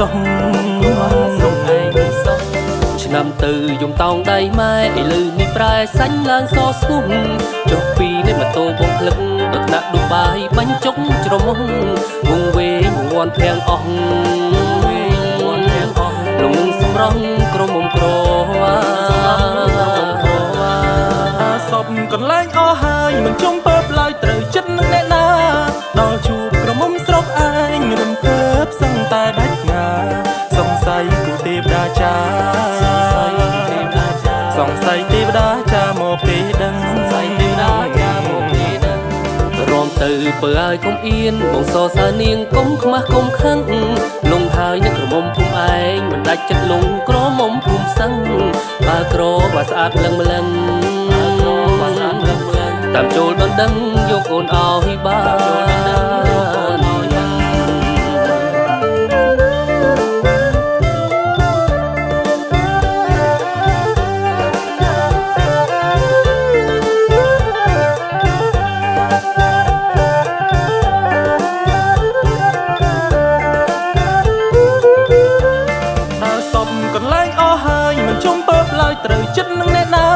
សុំឆ្នាំទៅយំតោងដៃម៉ែឥឡូវនេះប្រែសាញ់ឡើងសស្គូចុះពីនេះម៉ូតូបងភ្លឹកដល់ថ្នាក់ដុបាយបាញ់ចុកច្រមុះវងវែងវងភាំងអស់លងសម្រងក្រមុំក្រសពកន្លែងអស់ហើយមិនចង់ពើបឡើយត្រូវចិត្តនឹងអ្នកណាដល់ជួបក្រមុំស្រុកឯងរំភើបសឹងតែដាច់ងាសង្ស័យគូទេវតាចាសង្ស័យទេវតាចាមកទេដឹងរំទៅពើឲ្យកុំអៀនបងសសើនាងកុំខ្មាស់កុំខឹងលងហើយនឹងក្រមុំភូមិឯងមិនដាច់ចិត្តលងក្រមុំភូមិសឹងបើក្របើស្អាតលឹងម្លឹងតាមចូលដណ្ដឹងយកអូនអោយបានកន្លែងអស់ហើយមិនចង់ពើបឡើយត្រូវចិត្តនឹងអ្នកណា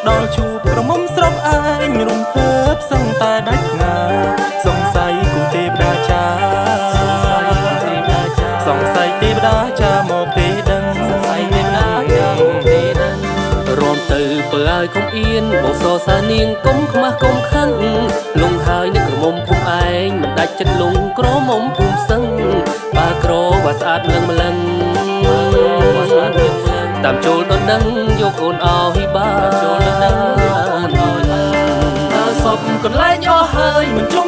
ដល់ជួបក្រមុំស្រុកឯងរំភើបសឹងតែដាច់ងាសង្ស័យគូទេវតាចាសង្ស័យទេវតាចាមកទេដឹងរំទៅពើឲ្យកុំអៀនបងសសើនាងកុំខ្មាស់កុំខឹងលងហើយនឹងក្រមុំភូមិឯងមិនដាច់ចិត្តលងក្រមុំភូមិសឹងបើក្របើស្អាតលឹងម្លឹងតាមចូលដណ្ដឹងយកអូនអោយបានសពកន្លែងអស់ហើយមិនចង់